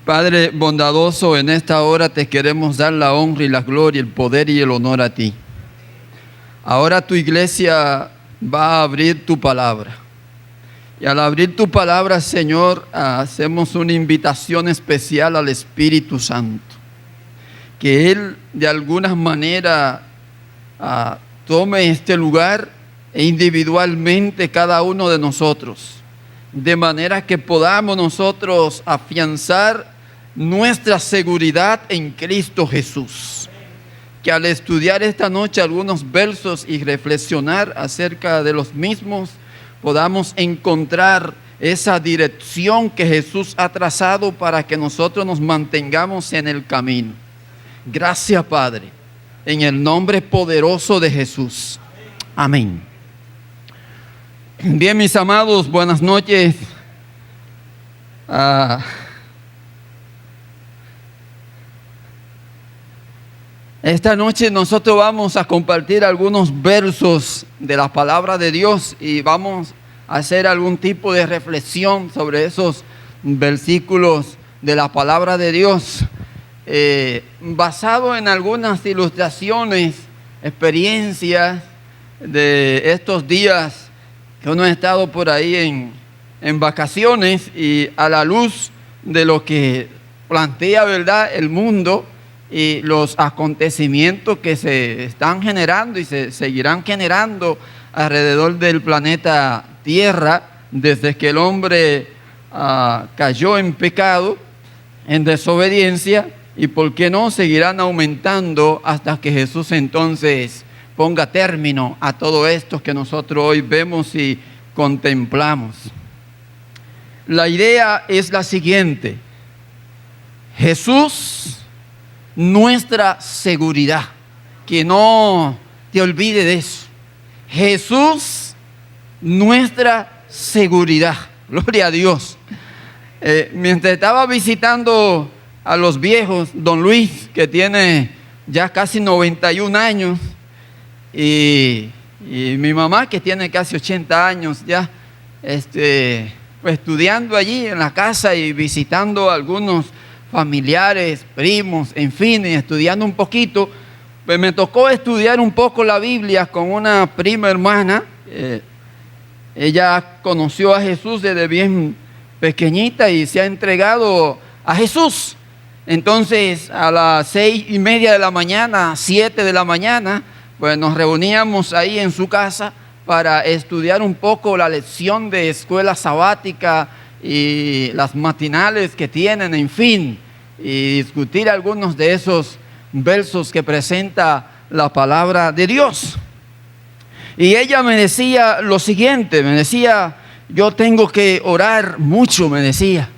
Padre bondadoso, en esta hora te queremos dar la honra y la gloria, el poder y el honor a ti. Ahora tu iglesia va a abrir tu palabra. Y al abrir tu palabra, Señor, hacemos una invitación especial al Espíritu Santo. Que Él de alguna manera tome este lugar e individualmente cada uno de nosotros. De manera que podamos nosotros afianzar nuestra seguridad en Cristo Jesús. Que al estudiar esta noche algunos versos y reflexionar acerca de los mismos, podamos encontrar esa dirección que Jesús ha trazado para que nosotros nos mantengamos en el camino. Gracias, Padre, en el nombre poderoso de Jesús. Amén. Bien, mis amados, buenas noches. Esta noche nosotros vamos a compartir algunos versos de la palabra de Dios y vamos a hacer algún tipo de reflexión sobre esos versículos de la palabra de Dios, basado en algunas ilustraciones, experiencias de estos días que uno ha estado por ahí en vacaciones y a la luz de lo que plantea, ¿verdad?, el mundo y los acontecimientos que se están generando y se seguirán generando alrededor del planeta Tierra desde que el hombre cayó en pecado, en desobediencia, y por qué no seguirán aumentando hasta que Jesús entonces ponga término a todo esto que nosotros hoy vemos y contemplamos. La idea es la siguiente: Jesús, nuestra seguridad. Que no te olvides de eso. Jesús, nuestra seguridad. Gloria a Dios. Mientras estaba visitando a los viejos, don Luis, que tiene ya casi 91 años, y mi mamá, que tiene casi 80 años ya, pues estudiando allí en la casa y visitando a algunos familiares, primos, en fin, y estudiando un poquito, pues me tocó estudiar un poco la Biblia con una prima hermana. Ella conoció a Jesús desde bien pequeñita y se ha entregado a Jesús. Entonces, a las 6:30 de la mañana, 7 de la mañana, pues nos reuníamos ahí en su casa para estudiar un poco la lección de escuela sabática y las matinales que tienen, en fin, y discutir algunos de esos versos que presenta la palabra de Dios. Y ella me decía lo siguiente, me decía: yo tengo que orar mucho, me decía.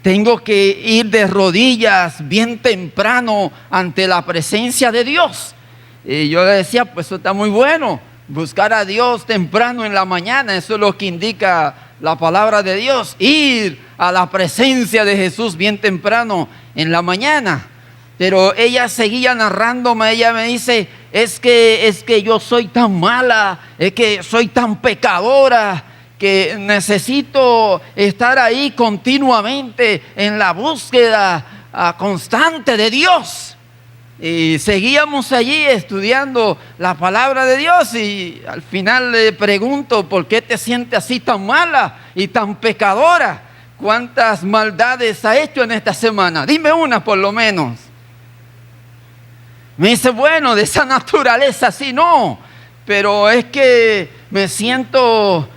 Tengo que ir de rodillas bien temprano ante la presencia de Dios. Y yo le decía: pues eso está muy bueno, buscar a Dios temprano en la mañana, eso es lo que indica la palabra de Dios, ir a la presencia de Jesús bien temprano en la mañana. Pero ella seguía narrándome, ella me dice: es que yo soy tan mala, es que soy tan pecadora, que necesito estar ahí continuamente en la búsqueda constante de Dios. Y seguíamos allí estudiando la palabra de Dios y al final le pregunto: ¿por qué te sientes así tan mala y tan pecadora? ¿Cuántas maldades has hecho en esta semana? Dime una por lo menos. Me dice: bueno, de esa naturaleza sí no, pero es que me siento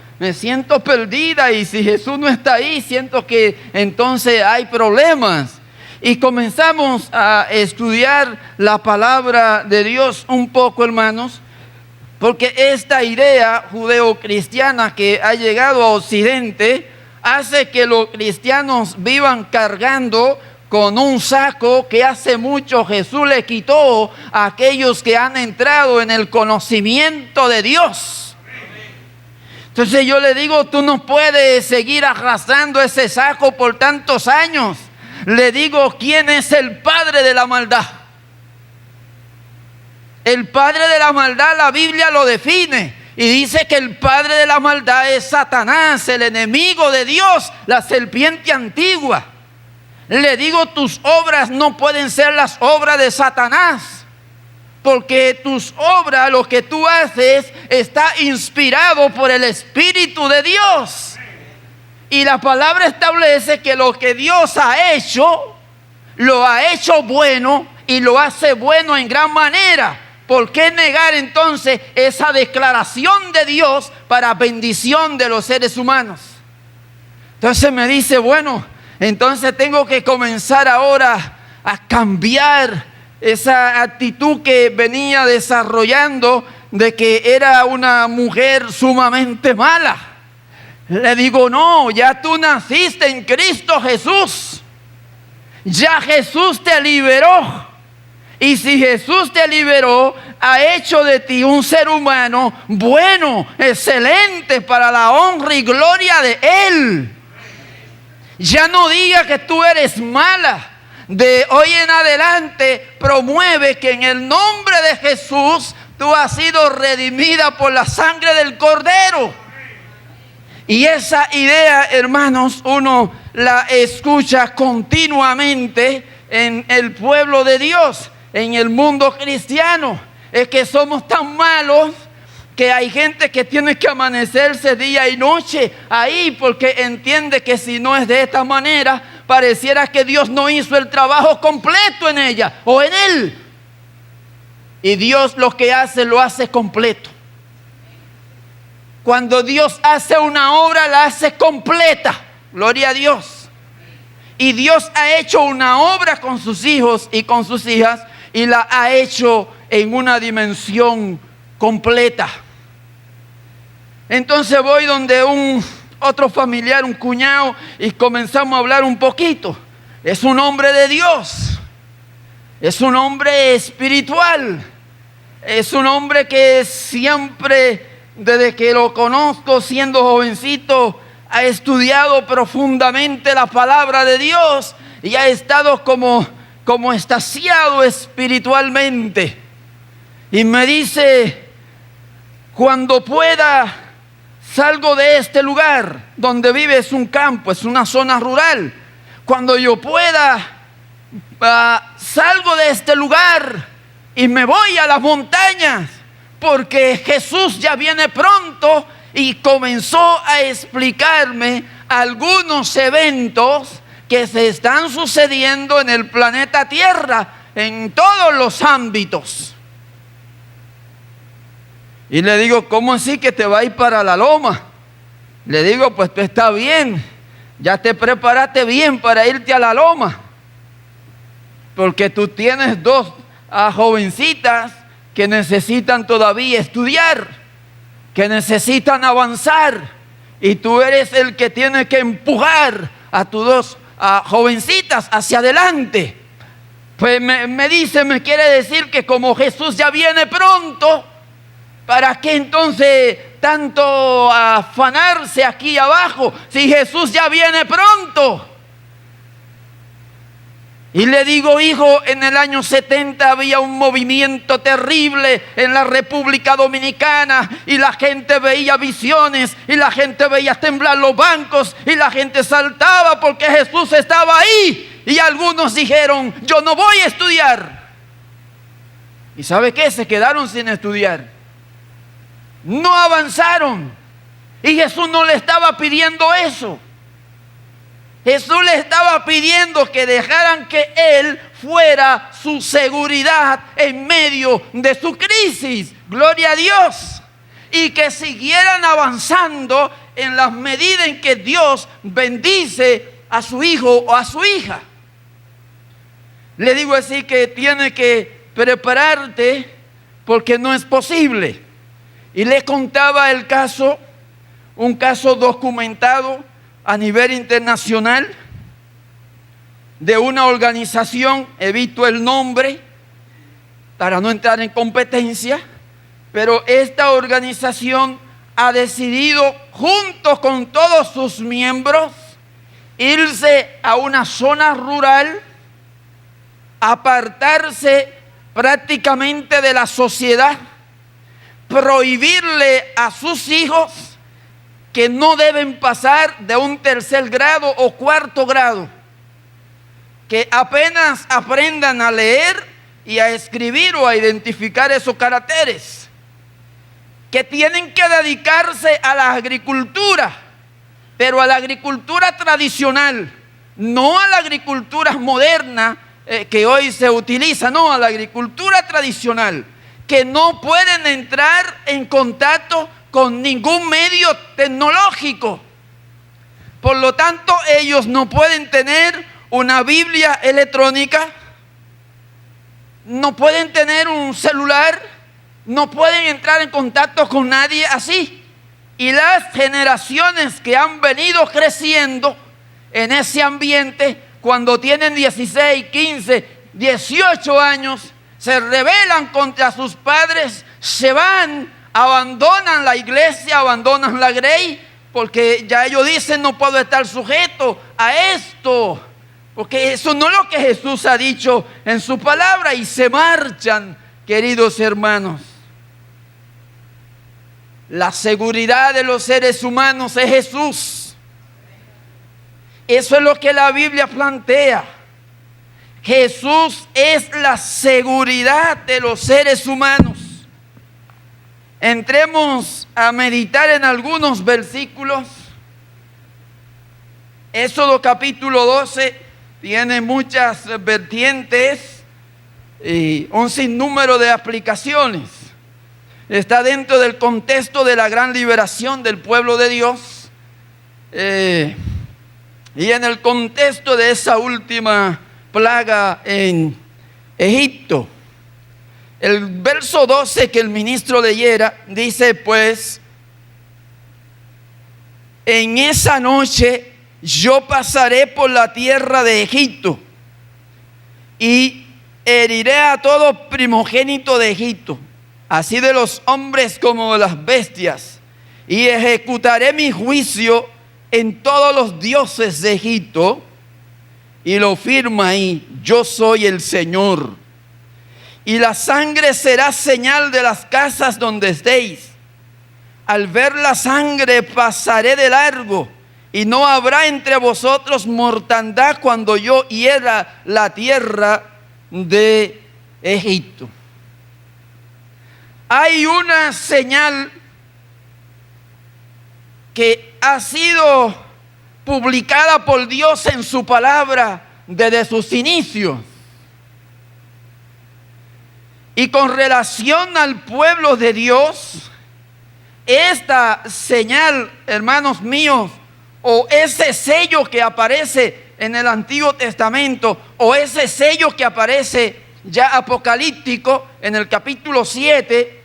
perdida, y si Jesús no está ahí, siento que entonces hay problemas. Y comenzamos a estudiar la palabra de Dios un poco, hermanos, porque esta idea judeo-cristiana que ha llegado a Occidente hace que los cristianos vivan cargando con un saco que hace mucho Jesús le quitó a aquellos que han entrado en el conocimiento de Dios. Entonces yo le digo, tú no puedes seguir arrastrando ese saco por tantos años. Le digo, ¿quién es el padre de la maldad? El padre de la maldad, la Biblia lo define y dice que el padre de la maldad es Satanás, el enemigo de Dios, la serpiente antigua. Le digo, tus obras no pueden ser las obras de Satanás, porque tus obras, lo que tú haces, está inspirado por el Espíritu de Dios. Y la palabra establece que lo que Dios ha hecho, lo ha hecho bueno y lo hace bueno en gran manera. ¿Por qué negar entonces esa declaración de Dios para bendición de los seres humanos? Entonces me dice, bueno, entonces tengo que comenzar ahora a cambiar esa actitud que venía desarrollando de que era una mujer sumamente mala. Le digo, no, ya tú naciste en Cristo Jesús. Ya Jesús te liberó. Y si Jesús te liberó, ha hecho de ti un ser humano bueno, excelente para la honra y gloria de Él. Ya no diga que tú eres mala. De hoy en adelante promueve que en el nombre de Jesús tú has sido redimida por la sangre del Cordero. Y esa idea, hermanos, uno la escucha continuamente en el pueblo de Dios, en el mundo cristiano. Es que somos tan malos que hay gente que tiene que amanecerse día y noche ahí porque entiende que si no es de esta manera, pareciera que Dios no hizo el trabajo completo en ella o en él. Y Dios lo que hace, lo hace completo. Cuando Dios hace una obra, la hace completa. Gloria a Dios. Y Dios ha hecho una obra con sus hijos y con sus hijas y la ha hecho en una dimensión completa. Entonces voy donde otro familiar, un cuñado, y comenzamos a hablar un poquito. Es un hombre de Dios. Es un hombre espiritual. Es un hombre que siempre, desde que lo conozco siendo jovencito, ha estudiado profundamente la palabra de Dios y ha estado como extasiado espiritualmente. Y me dice, cuando pueda, salgo de este lugar donde vive, es un campo, es una zona rural. Cuando yo pueda, salgo de este lugar y me voy a las montañas, porque Jesús ya viene pronto. Y comenzó a explicarme algunos eventos que se están sucediendo en el planeta Tierra, en todos los ámbitos. Y le digo, ¿cómo así que te vas a ir para la loma? Le digo, pues tú está bien, ya te preparaste bien para irte a la loma, porque tú tienes dos jovencitas que necesitan todavía estudiar, que necesitan avanzar, y tú eres el que tiene que empujar a tus dos jovencitas hacia adelante. Pues me dice, me quiere decir que como Jesús ya viene pronto, ¿para qué entonces tanto afanarse aquí abajo si Jesús ya viene pronto? Y le digo, hijo, en el año 70 había un movimiento terrible en la República Dominicana y la gente veía visiones y la gente veía temblar los bancos y la gente saltaba porque Jesús estaba ahí. Y algunos dijeron, yo no voy a estudiar. ¿Y sabe qué? Se quedaron sin estudiar. No avanzaron. Y Jesús no le estaba pidiendo eso. Jesús le estaba pidiendo que dejaran que Él fuera su seguridad en medio de su crisis. Gloria a Dios. Y que siguieran avanzando en las medidas en que Dios bendice a su hijo o a su hija. Le digo así que tiene que prepararte porque no es posible. Y le contaba el caso, un caso documentado a nivel internacional de una organización, evito el nombre para no entrar en competencia, pero esta organización ha decidido, junto con todos sus miembros, irse a una zona rural, apartarse prácticamente de la sociedad, prohibirle a sus hijos que no deben pasar de un tercer grado o cuarto grado, que apenas aprendan a leer y a escribir o a identificar esos caracteres, que tienen que dedicarse a la agricultura, pero a la agricultura tradicional, no a la agricultura moderna que hoy se utiliza, no, a la agricultura tradicional, que no pueden entrar en contacto con ningún medio tecnológico. Por lo tanto, ellos no pueden tener una Biblia electrónica, no pueden tener un celular, no pueden entrar en contacto con nadie así. Y las generaciones que han venido creciendo en ese ambiente, cuando tienen 16, 15, 18 años, se rebelan contra sus padres, se van, abandonan la iglesia, abandonan la grey, porque ya ellos dicen: no puedo estar sujeto a esto, porque eso no es lo que Jesús ha dicho en su palabra, y se marchan, queridos hermanos. La seguridad de los seres humanos es Jesús. Eso es lo que la Biblia plantea. Jesús es la seguridad de los seres humanos. Entremos a meditar en algunos versículos. Éxodo capítulo 12 tiene muchas vertientes y un sinnúmero de aplicaciones. Está dentro del contexto de la gran liberación del pueblo de Dios, y en el contexto de esa última plaga en Egipto. El verso 12 que el ministro leyera dice: pues en esa noche yo pasaré por la tierra de Egipto y heriré a todo primogénito de Egipto, así de los hombres como de las bestias, y ejecutaré mi juicio en todos los dioses de Egipto. Y lo firma ahí: yo soy el Señor. Y la sangre será señal de las casas donde estéis. Al ver la sangre pasaré de largo, y no habrá entre vosotros mortandad cuando yo hiera la tierra de Egipto. Hay una señal que ha sido publicada por Dios en su palabra desde sus inicios. Y con relación al pueblo de Dios, esta señal, hermanos míos, o ese sello que aparece en el Antiguo Testamento, o ese sello que aparece ya apocalíptico en el capítulo 7,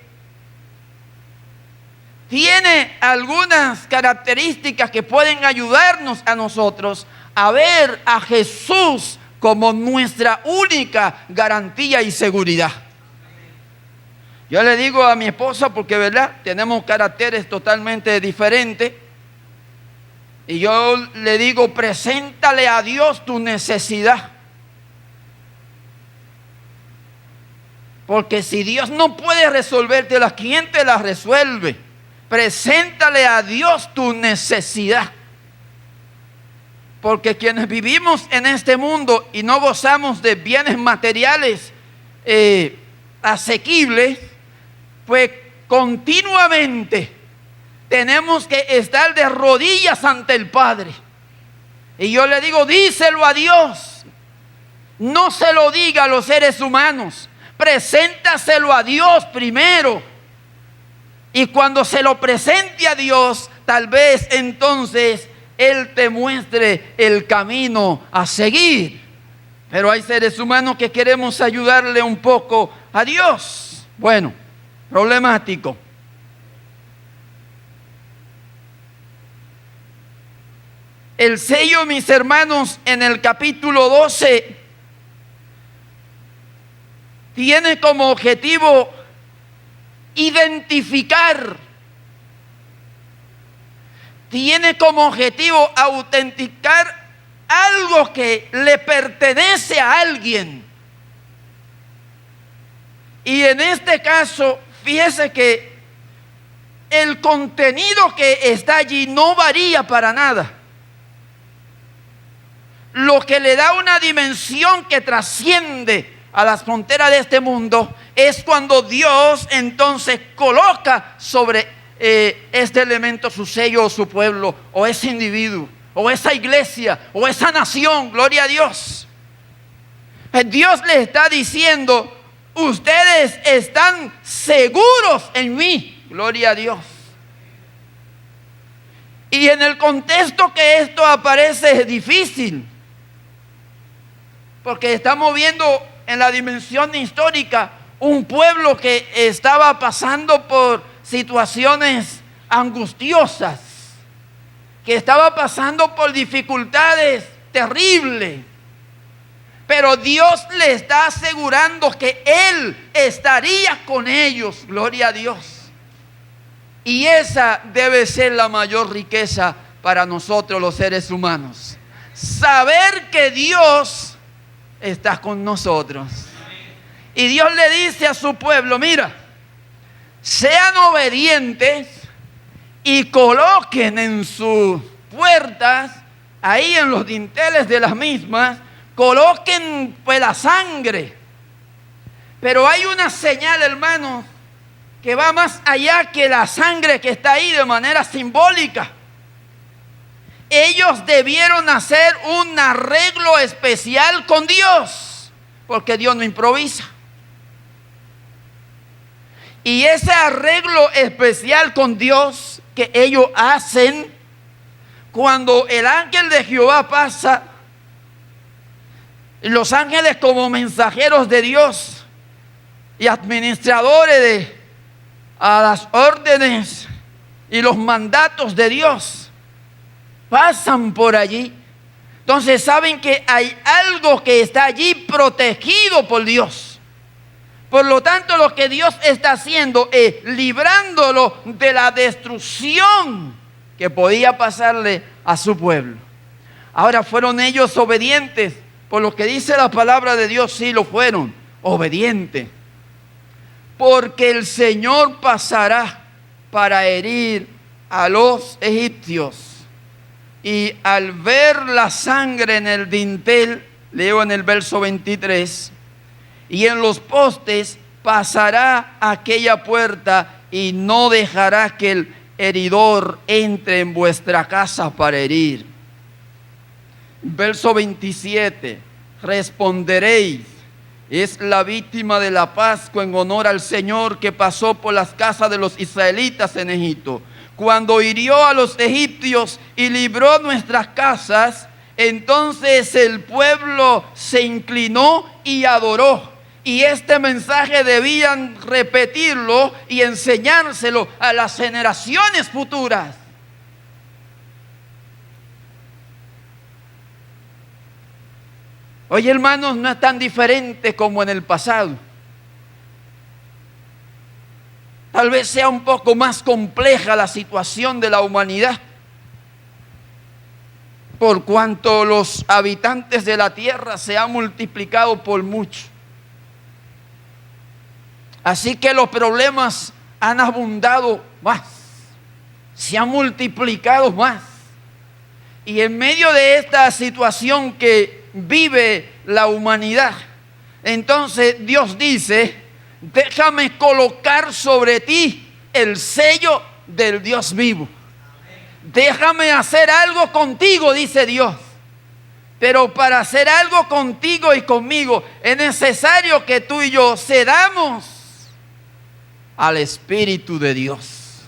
tiene algunas características que pueden ayudarnos a nosotros a ver a Jesús como nuestra única garantía y seguridad. Yo le digo a mi esposa, porque verdad, tenemos caracteres totalmente diferentes, y yo le digo: preséntale a Dios tu necesidad. Porque si Dios no puede resolvértela, ¿quién te la resuelve? Preséntale a Dios tu necesidad. Porque quienes vivimos en este mundo y no gozamos de bienes materiales asequibles, pues continuamente tenemos que estar de rodillas ante el Padre. Y yo le digo: díselo a Dios. No se lo diga a los seres humanos. Preséntaselo a Dios primero. Y cuando se lo presente a Dios, tal vez entonces Él te muestre el camino a seguir. Pero hay seres humanos que queremos ayudarle un poco a Dios. Bueno, problemático. El sello, mis hermanos, en el capítulo 12 tiene como objetivo identificar tiene como objetivo autenticar algo que le pertenece a alguien. Y en este caso, fíjese que el contenido que está allí no varía para nada. Lo que le da una dimensión que trasciende a las fronteras de este mundo es cuando Dios entonces coloca sobre este elemento su sello o su pueblo o ese individuo o esa iglesia o esa nación. Gloria a Dios. Dios le está diciendo: ustedes están seguros en mí. Gloria a Dios. Y en el contexto que esto aparece es difícil, porque estamos viendo en la dimensión histórica un pueblo que estaba pasando por situaciones angustiosas, que estaba pasando por dificultades terribles. Pero Dios le está asegurando que Él estaría con ellos. Gloria a Dios. Y esa debe ser la mayor riqueza para nosotros los seres humanos. Saber que Dios está con nosotros. Y Dios le dice a su pueblo: mira, sean obedientes y coloquen en sus puertas, ahí en los dinteles de las mismas, coloquen pues la sangre. Pero hay una señal, hermanos, que va más allá que la sangre que está ahí de manera simbólica. Ellos debieron hacer un arreglo especial con Dios, porque Dios no improvisa. Y ese arreglo especial con Dios que ellos hacen, cuando el ángel de Jehová pasa, los ángeles como mensajeros de Dios y administradores a las órdenes y los mandatos de Dios, pasan por allí. Entonces saben que hay algo que está allí protegido por Dios. Por lo tanto, lo que Dios está haciendo es librándolo de la destrucción que podía pasarle a su pueblo. Ahora, ¿fueron ellos obedientes? Por lo que dice la palabra de Dios, sí lo fueron, obedientes. Porque el Señor pasará para herir a los egipcios. Y al ver la sangre en el dintel, leo en el verso 23, y en los postes pasará aquella puerta y no dejará que el heridor entre en vuestra casa para herir. Verso 27, responderéis: es la víctima de la Pascua en honor al Señor que pasó por las casas de los israelitas en Egipto. Cuando hirió a los egipcios y libró nuestras casas, entonces el pueblo se inclinó y adoró. Y este mensaje debían repetirlo y enseñárselo a las generaciones futuras. Hoy, hermanos, no es tan diferente como en el pasado. Tal vez sea un poco más compleja la situación de la humanidad, por cuanto los habitantes de la tierra se han multiplicado por mucho. Así que los problemas han abundado más, se han multiplicado más. Y en medio de esta situación que vive la humanidad, entonces Dios dice: déjame colocar sobre ti el sello del Dios vivo. Déjame hacer algo contigo, dice Dios. Pero para hacer algo contigo y conmigo es necesario que tú y yo cedamos al Espíritu de Dios.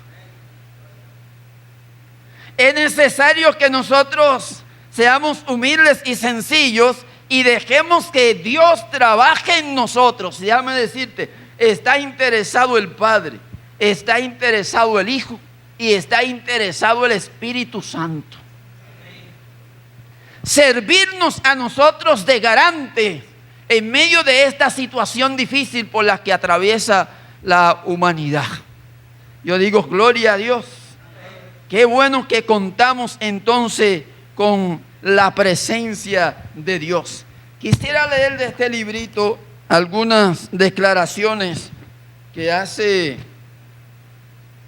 Es necesario que nosotros seamos humildes y sencillos y dejemos que Dios trabaje en nosotros. Déjame decirte, está interesado el Padre, está interesado el Hijo y está interesado el Espíritu Santo. Servirnos a nosotros de garante en medio de esta situación difícil por la que atraviesa la humanidad. Yo digo, gloria a Dios. Qué bueno que contamos entonces con la presencia de Dios. Quisiera leer de este librito algunas declaraciones que hace,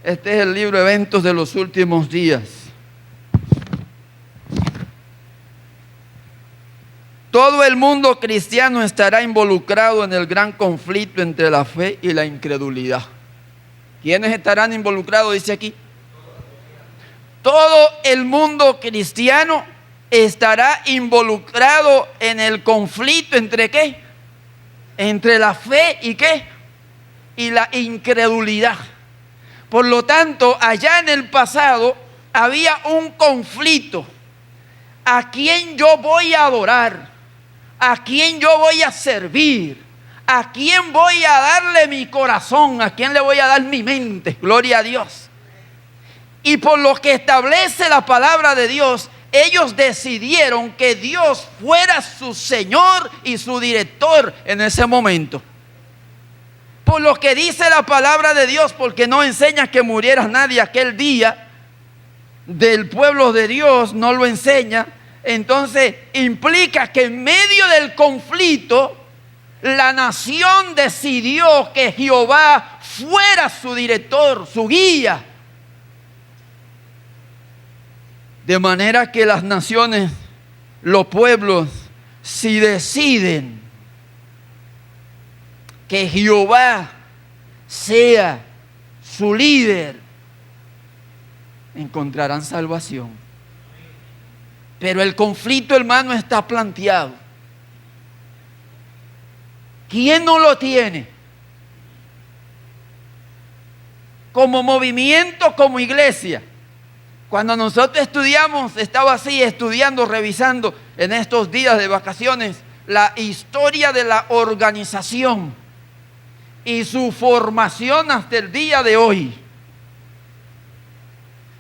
este es el libro Eventos de los Últimos Días. Todo el mundo cristiano estará involucrado en el gran conflicto entre la fe y la incredulidad. ¿Quiénes estarán involucrados? Dice aquí. Todo el mundo cristiano estará involucrado en el conflicto entre ¿qué? Entre la fe y ¿qué? Y la incredulidad. Por lo tanto, allá en el pasado había un conflicto. ¿A quién yo voy a adorar? ¿A quién yo voy a servir? ¿A quién voy a darle mi corazón? ¿A quién le voy a dar mi mente? Gloria a Dios. Y por lo que establece la palabra de Dios, ellos decidieron que Dios fuera su Señor y su director en ese momento. Por lo que dice la palabra de Dios, porque no enseña que muriera nadie aquel día del pueblo de Dios, no lo enseña. Entonces implica que en medio del conflicto, la nación decidió que Jehová fuera su director, su guía. De manera que las naciones, los pueblos, si deciden que Jehová sea su líder, encontrarán salvación. Pero el conflicto, hermano, está planteado. ¿Quién no lo tiene? Como movimiento, como iglesia. Cuando nosotros estudiamos, estaba así estudiando, revisando en estos días de vacaciones la historia de la organización y su formación hasta el día de hoy.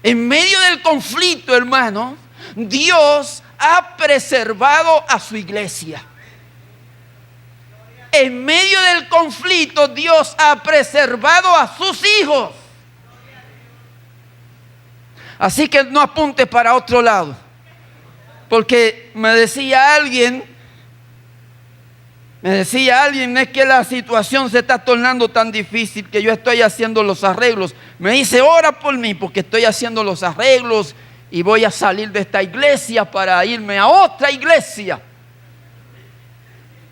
En medio del conflicto, hermanos, Dios ha preservado a su iglesia. En medio del conflicto, Dios ha preservado a sus hijos. Así que no apunte para otro lado. Porque me decía alguien, es que la situación se está tornando tan difícil que yo estoy haciendo los arreglos. Me dice, ora por mí porque estoy haciendo los arreglos y voy a salir de esta iglesia para irme a otra iglesia.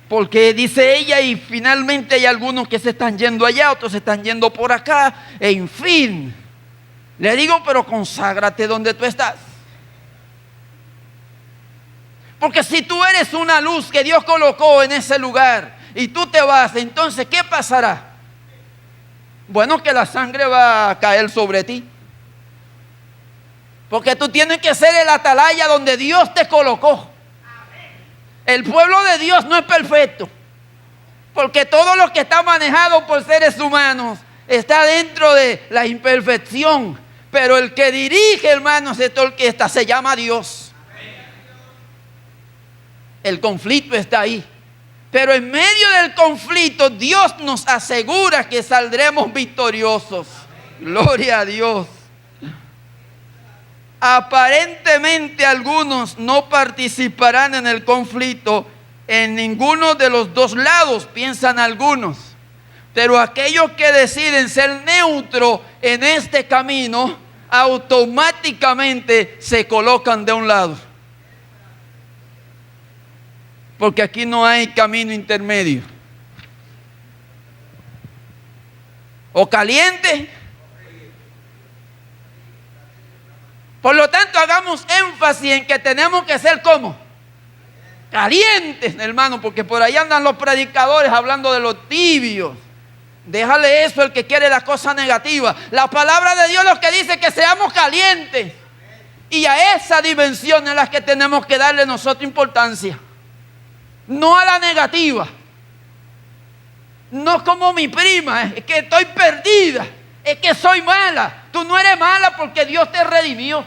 Porque dice ella, y finalmente hay algunos que se están yendo allá, otros se están yendo por acá, en fin. Le digo, pero conságrate donde tú estás. Porque si tú eres una luz que Dios colocó en ese lugar y tú te vas, entonces ¿qué pasará? Bueno, que la sangre va a caer sobre ti. Porque tú tienes que ser el atalaya donde Dios te colocó. El pueblo de Dios no es perfecto. Porque todo lo que está manejado por seres humanos está dentro de la imperfección. Pero el que dirige, hermanos, esta orquesta se llama Dios. El conflicto está ahí. Pero en medio del conflicto, Dios nos asegura que saldremos victoriosos. Gloria a Dios. Aparentemente algunos no participarán en el conflicto en ninguno de los dos lados, piensan algunos. Pero aquellos que deciden ser neutros en este camino, automáticamente se colocan de un lado. Porque aquí no hay camino intermedio. O caliente. Por lo tanto, hagamos énfasis en que tenemos que ser como calientes, hermano, porque por ahí andan los predicadores hablando de los tibios. Déjale eso el que quiere la cosa negativa. La palabra de Dios lo que dice es que seamos calientes. Y a esa dimensión es la que tenemos que darle nosotros importancia. No a la negativa. No como mi prima, es que estoy perdida, es que soy mala. Tú no eres mala porque Dios te redimió.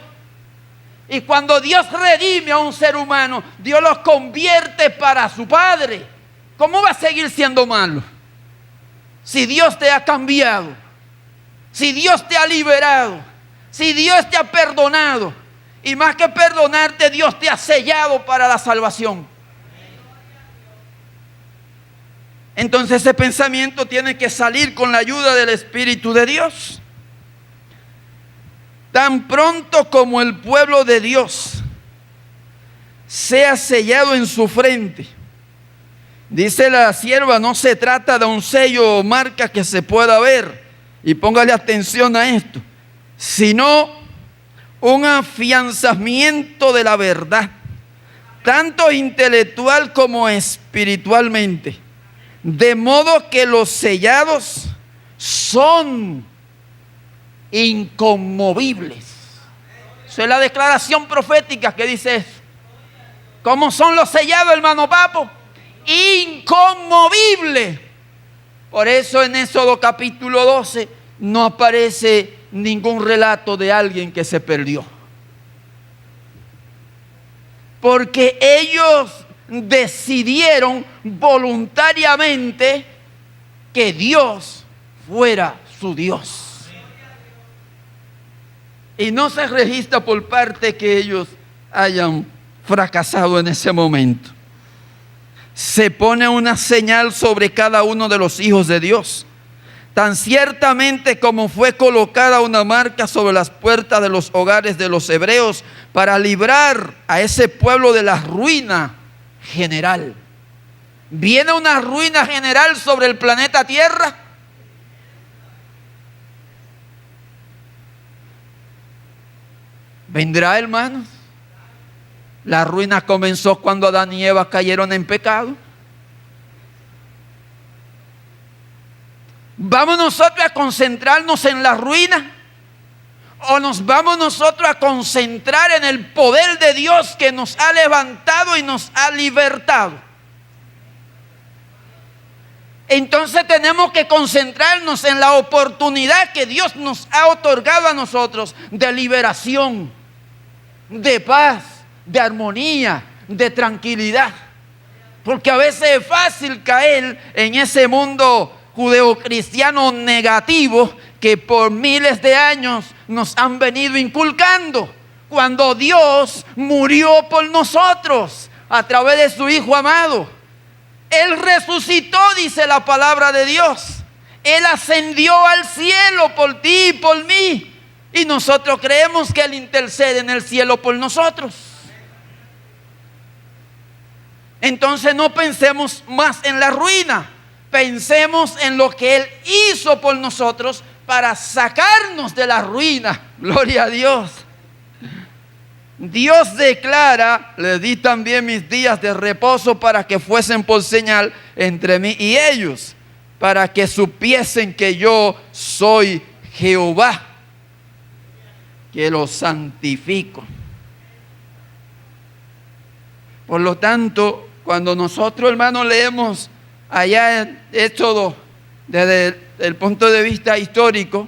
Y cuando Dios redime a un ser humano, Dios los convierte para su Padre. ¿Cómo va a seguir siendo malo? Si Dios te ha cambiado, si Dios te ha liberado, Si Dios te ha perdonado, y más que perdonarte, Dios te ha sellado para la salvación. Entonces ese pensamiento tiene que salir con la ayuda del Espíritu de Dios. Tan pronto como el pueblo de Dios sea sellado en su frente, dice la sierva, no se trata de un sello o marca que se pueda ver, y póngale atención a esto, sino un afianzamiento de la verdad, tanto intelectual como espiritualmente, de modo que los sellados son inconmovibles. Esa es la declaración profética que dice eso. ¿Cómo son los sellados, hermano Papo? Inconmovibles. Por eso en Éxodo capítulo 12 no aparece ningún relato de alguien que se perdió. Porque ellos decidieron voluntariamente que Dios fuera su Dios. Y no se registra por parte que ellos hayan fracasado en ese momento. Se pone una señal sobre cada uno de los hijos de Dios, tan ciertamente como fue colocada una marca sobre las puertas de los hogares de los hebreos para librar a ese pueblo de la ruina general. ¿Viene una ruina general sobre el planeta Tierra? ¿Vendrá, hermanos? La ruina comenzó cuando Adán y Eva cayeron en pecado. ¿Vamos nosotros a concentrarnos en la ruina? ¿O nos vamos nosotros a concentrar en el poder de Dios que nos ha levantado y nos ha libertado? Entonces tenemos que concentrarnos en la oportunidad que Dios nos ha otorgado a nosotros de liberación, de paz, de armonía, de tranquilidad. Porque a veces es fácil caer en ese mundo judeocristiano negativo que por miles de años nos han venido inculcando, cuando Dios murió por nosotros a través de su Hijo amado. Él resucitó, dice la palabra de Dios. Él ascendió al cielo por ti y por mí, y nosotros creemos que Él intercede en el cielo por nosotros. Entonces no pensemos más en la ruina, pensemos en lo que Él hizo por nosotros para sacarnos de la ruina. Gloria a Dios. Dios declara: le di también mis días de reposo para que fuesen por señal entre mí y ellos, para que supiesen que yo soy Jehová, que los santifico. Por lo tanto, cuando nosotros, hermanos, leemos allá en Éxodo desde el punto de vista histórico,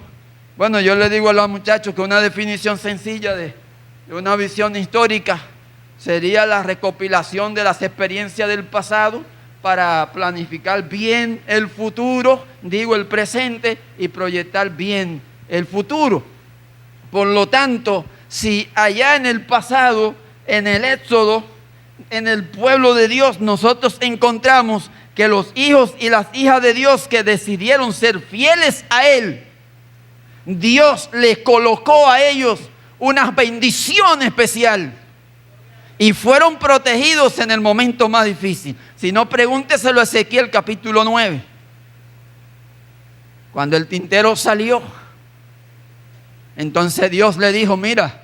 bueno, yo le digo a los muchachos que una definición sencilla de una visión histórica sería la recopilación de las experiencias del pasado para planificar bien el futuro, digo el presente, y proyectar bien el futuro. Por lo tanto, si allá en el pasado, en el Éxodo, en el pueblo de Dios, nosotros encontramos que los hijos y las hijas de Dios que decidieron ser fieles a Él, Dios les colocó a ellos una bendición especial y fueron protegidos en el momento más difícil. Si no, pregúnteselo a Ezequiel capítulo 9, cuando el tintero salió. Entonces Dios le dijo: mira,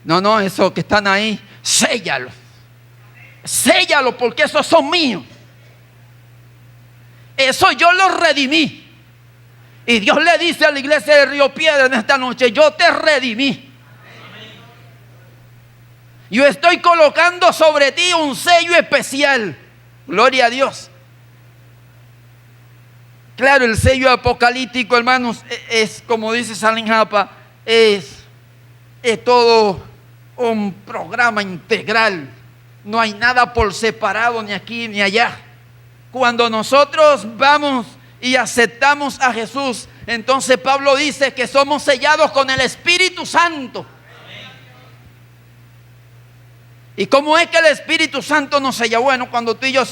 no, eso que están ahí, séllalo, porque esos son míos. Eso yo los redimí. Y Dios le dice a la iglesia de Río Piedra en esta noche: yo te redimí. Yo estoy colocando sobre ti un sello especial. Gloria a Dios. Claro, el sello apocalíptico, hermanos, es como dice Salín Japa, es todo un programa integral. No hay nada por separado, ni aquí ni allá. Cuando nosotros vamos y aceptamos a Jesús, Entonces Pablo dice que somos sellados con el Espíritu Santo. ¿Y cómo es que el Espíritu Santo nos sella? Bueno, cuando tú y yo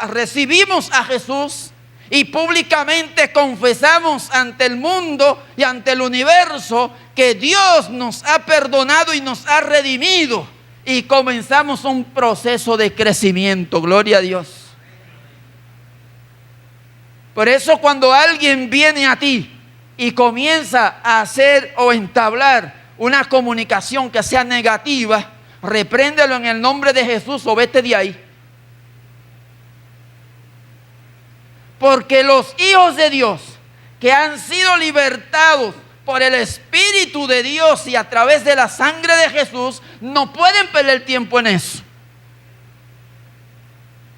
recibimos a Jesús y públicamente confesamos ante el mundo y ante el universo que Dios nos ha perdonado y nos ha redimido, y comenzamos un proceso de crecimiento. Gloria a Dios. Por eso cuando alguien viene a ti y comienza a hacer o entablar una comunicación que sea negativa, repréndelo en el nombre de Jesús o vete de ahí. Porque los hijos de Dios que han sido libertados por el Espíritu de Dios y a través de la sangre de Jesús, no pueden perder tiempo en eso.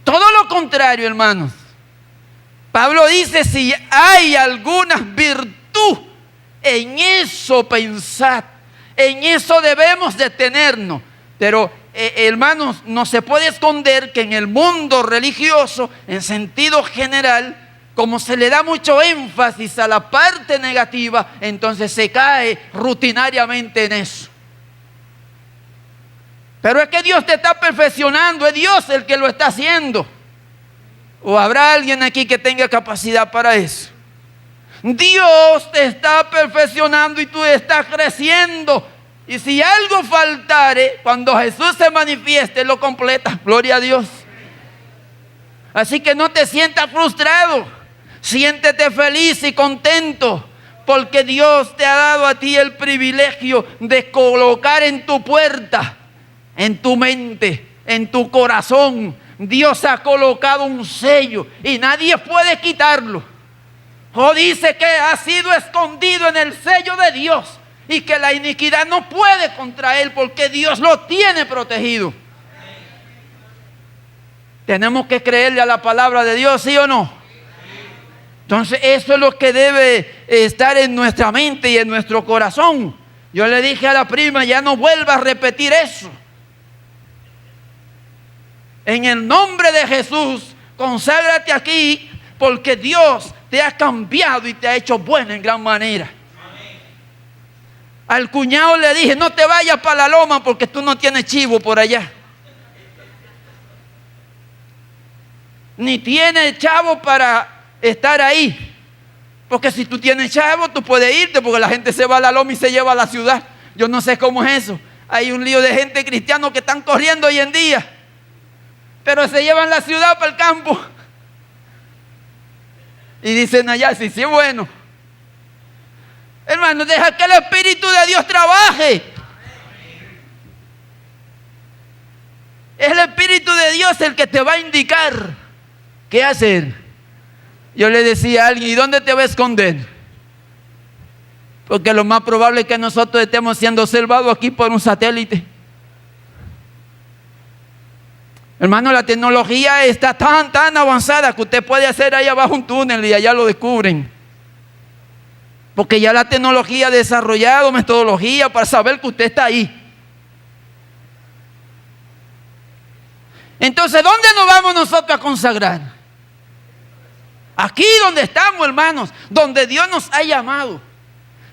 Todo lo contrario, hermanos. Pablo dice, si hay alguna virtud, en eso pensad, en eso debemos detenernos. Pero hermanos, no se puede esconder que en el mundo religioso, en sentido general, como se le da mucho énfasis a la parte negativa, entonces se cae rutinariamente en eso. Pero es que Dios te está perfeccionando, es Dios el que lo está haciendo. ¿O habrá alguien aquí que tenga capacidad para eso? Dios te está perfeccionando y tú estás creciendo. Y si algo faltare, cuando Jesús se manifieste, lo completa. Gloria a Dios. Así que no te sientas frustrado. Siéntete feliz y contento, porque Dios te ha dado a ti el privilegio de colocar en tu puerta, en tu mente, en tu corazón. Dios ha colocado un sello y nadie puede quitarlo. O dice que ha sido escondido en el sello de Dios y que la iniquidad no puede contra él porque Dios lo tiene protegido. Tenemos que creerle a la palabra de Dios, ¿sí o no? Entonces eso es lo que debe estar en nuestra mente y en nuestro corazón. Yo le dije a la prima, ya no vuelva a repetir eso. En el nombre de Jesús, conságrate aquí, porque Dios te ha cambiado y te ha hecho bueno en gran manera. Amén. Al cuñado le dije, no te vayas para la loma porque tú no tienes chivo por allá. Ni tienes chavo para estar ahí. Porque si tú tienes chavo, tú puedes irte, porque la gente se va a la loma y se lleva a la ciudad. Yo no sé cómo es eso. Hay un lío de gente cristiana que están corriendo hoy en día, pero se llevan la ciudad para el campo. Y dicen allá, sí, sí, bueno. Hermano, deja que el Espíritu de Dios trabaje. Es el Espíritu de Dios el que te va a indicar qué hacer. Yo le decía a alguien, ¿y dónde te va a esconder? Porque lo más probable es que nosotros estemos siendo observados aquí por un satélite. Hermano, la tecnología está tan avanzada que usted puede hacer ahí abajo un túnel y allá lo descubren. Porque ya la tecnología ha desarrollado metodología para saber que usted está ahí. Entonces, ¿dónde nos vamos nosotros a consagrar? Aquí donde estamos, hermanos, donde Dios nos ha llamado.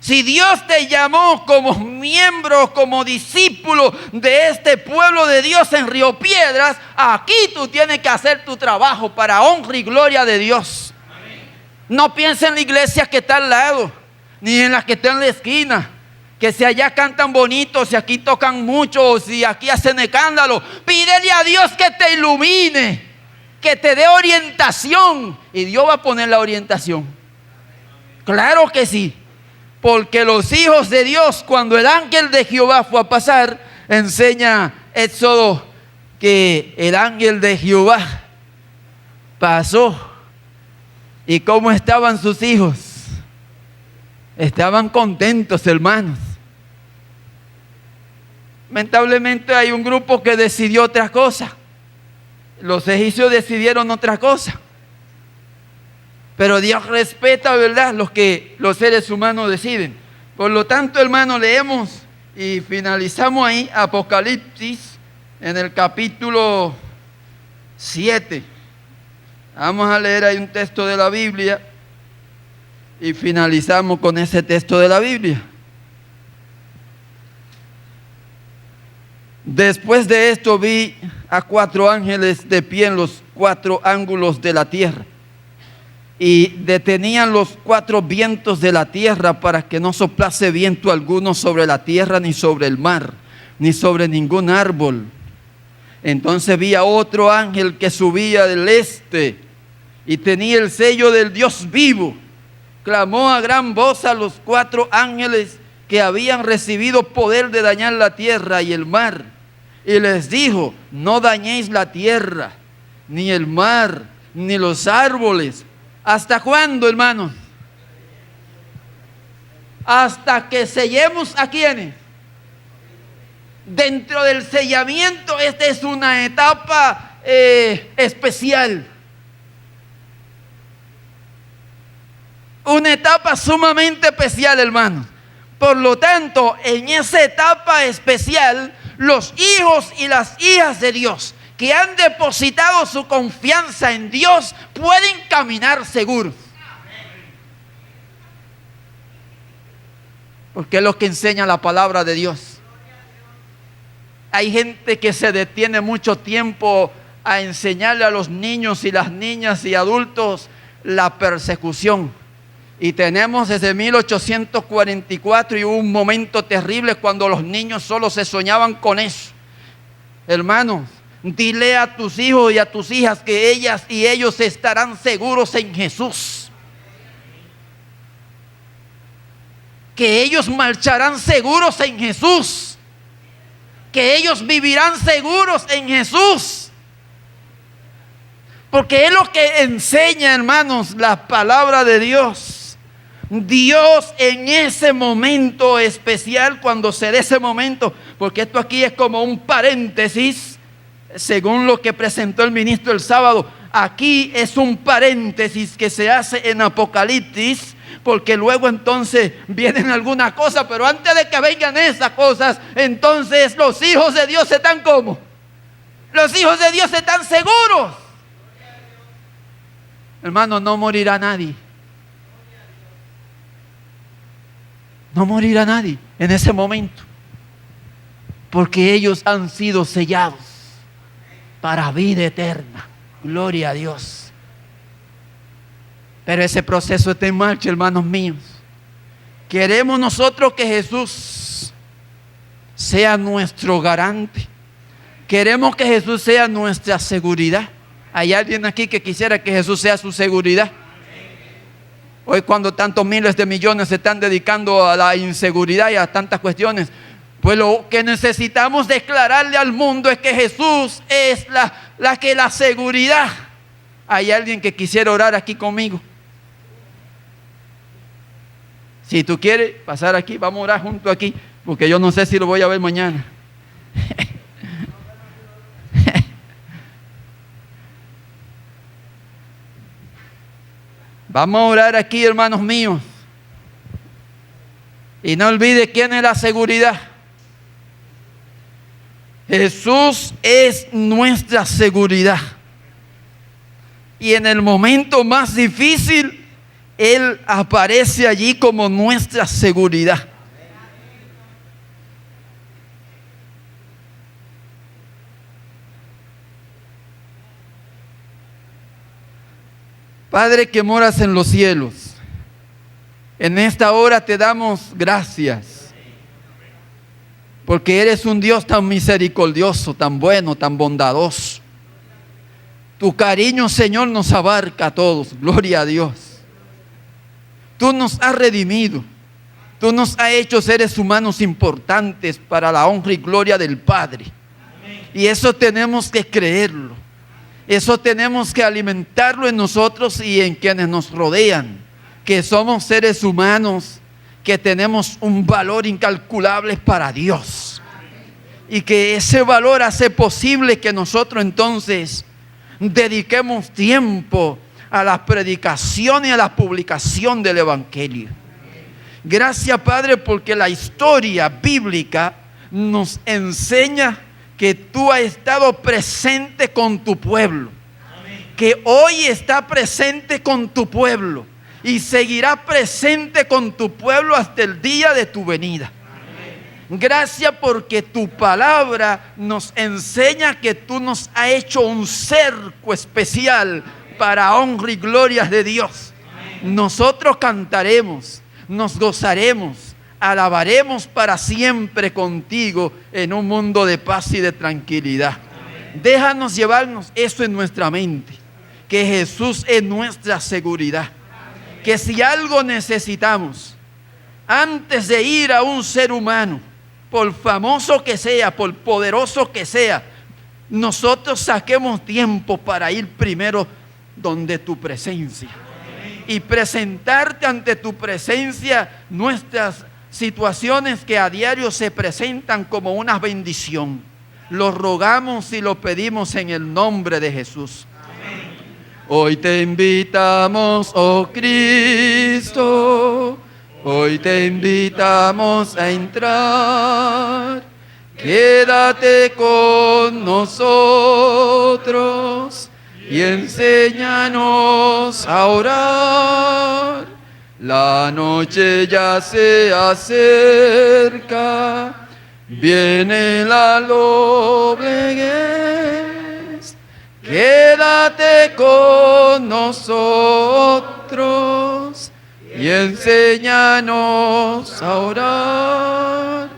Si Dios te llamó como miembro, como discípulo de este pueblo de Dios en Río Piedras, aquí tú tienes que hacer tu trabajo para honra y gloria de Dios. Amén. No pienses en la iglesia que está al lado, ni en la que está en la esquina, que si allá cantan bonito, si aquí tocan mucho, si aquí hacen escándalo. Pídele a Dios que te ilumine, que te dé orientación, y Dios va a poner la orientación. Claro que sí. Porque los hijos de Dios, cuando el ángel de Jehová fue a pasar, enseña Éxodo que el ángel de Jehová pasó. ¿Y cómo estaban sus hijos? Estaban contentos, hermanos. Lamentablemente hay un grupo que decidió otra cosa. Los egipcios decidieron otra cosa. Pero Dios respeta, ¿verdad?, lo que los seres humanos deciden. Por lo tanto, hermano, leemos y finalizamos ahí Apocalipsis en el capítulo 7. Vamos a leer ahí un texto de la Biblia. Y finalizamos con ese texto de la Biblia. Después de esto vi a 4 ángeles de pie en los 4 ángulos de la tierra, y detenían los 4 vientos de la tierra para que no soplase viento alguno sobre la tierra, ni sobre el mar, ni sobre ningún árbol. Entonces vi a otro ángel que subía del este y tenía el sello del Dios vivo. Clamó a gran voz a los 4 ángeles que habían recibido poder de dañar la tierra y el mar, y les dijo: no dañéis la tierra, ni el mar, ni los árboles. ¿Hasta cuándo, hermanos? Hasta que sellemos a quienes. Dentro del sellamiento, esta es una etapa especial. Una etapa sumamente especial, hermanos. Por lo tanto, en esa etapa especial, los hijos y las hijas de Dios que han depositado su confianza en Dios pueden caminar seguros. Porque es lo que enseña la palabra de Dios. Hay gente que se detiene mucho tiempo a enseñarle a los niños y las niñas y adultos la persecución. Y tenemos desde 1844 y hubo un momento terrible cuando los niños solo se soñaban con eso. Hermanos, dile a tus hijos y a tus hijas que ellas y ellos estarán seguros en Jesús. Que ellos marcharán seguros en Jesús. Que ellos vivirán seguros en Jesús. Porque es lo que enseña, hermanos, la palabra de Dios. Dios en ese momento especial, cuando se dé ese momento, porque esto aquí es como un paréntesis, según lo que presentó el ministro el sábado, aquí es un paréntesis que se hace en Apocalipsis, porque luego entonces vienen algunas cosas, pero antes de que vengan esas cosas, entonces los hijos de Dios están como, los hijos de Dios están seguros. Hermano, no morirá nadie. No morirá nadie en ese momento, porque ellos han sido sellados para vida eterna. Gloria a Dios. Pero ese proceso está en marcha, hermanos míos. Queremos nosotros que Jesús sea nuestro garante. Queremos que Jesús sea nuestra seguridad. ¿Hay alguien aquí que quisiera que Jesús sea su seguridad? Hoy, cuando tantos miles de millones se están dedicando a la inseguridad y a tantas cuestiones, pues lo que necesitamos declararle al mundo es que Jesús es la seguridad. ¿Hay alguien que quisiera orar aquí conmigo? Si tú quieres pasar aquí, vamos a orar junto aquí, porque yo no sé si lo voy a ver mañana. Vamos a orar aquí, hermanos míos. Y no olvide quién es la seguridad. Jesús es nuestra seguridad. Y en el momento más difícil, Él aparece allí como nuestra seguridad. Padre que moras en los cielos, en esta hora te damos gracias, porque eres un Dios tan misericordioso, tan bueno, tan bondadoso. Tu cariño, Señor, nos abarca a todos. Gloria a Dios. Tú nos has redimido. Tú nos has hecho seres humanos importantes para la honra y gloria del Padre. Y eso tenemos que creerlo. Eso tenemos que alimentarlo en nosotros y en quienes nos rodean, que somos seres humanos, que tenemos un valor incalculable para Dios, y que ese valor hace posible que nosotros entonces dediquemos tiempo a la predicación y a la publicación del Evangelio. Gracias, Padre, porque la historia bíblica nos enseña que tú has estado presente con tu pueblo, que hoy está presente con tu pueblo, y seguirá presente con tu pueblo hasta el día de tu venida. Gracias porque tu palabra nos enseña que tú nos has hecho un cerco especial para honra y gloria de Dios. Nosotros cantaremos, nos gozaremos, alabaremos para siempre contigo en un mundo de paz y de tranquilidad. Déjanos llevarnos eso en nuestra mente, que Jesús es nuestra seguridad. Que si algo necesitamos, antes de ir a un ser humano, por famoso que sea, por poderoso que sea, nosotros saquemos tiempo para ir primero donde tu presencia y presentarte ante tu presencia nuestras situaciones que a diario se presentan como una bendición. Lo rogamos y lo pedimos en el nombre de Jesús. Hoy te invitamos, oh Cristo, hoy te invitamos a entrar. Quédate con nosotros y enséñanos a orar. La noche ya se acerca, viene la lobreguez. Quédate con nosotros y enséñanos a orar.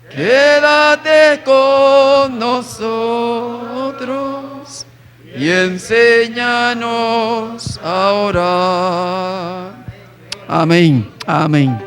Quédate con nosotros y enséñanos a orar. Amén, amén.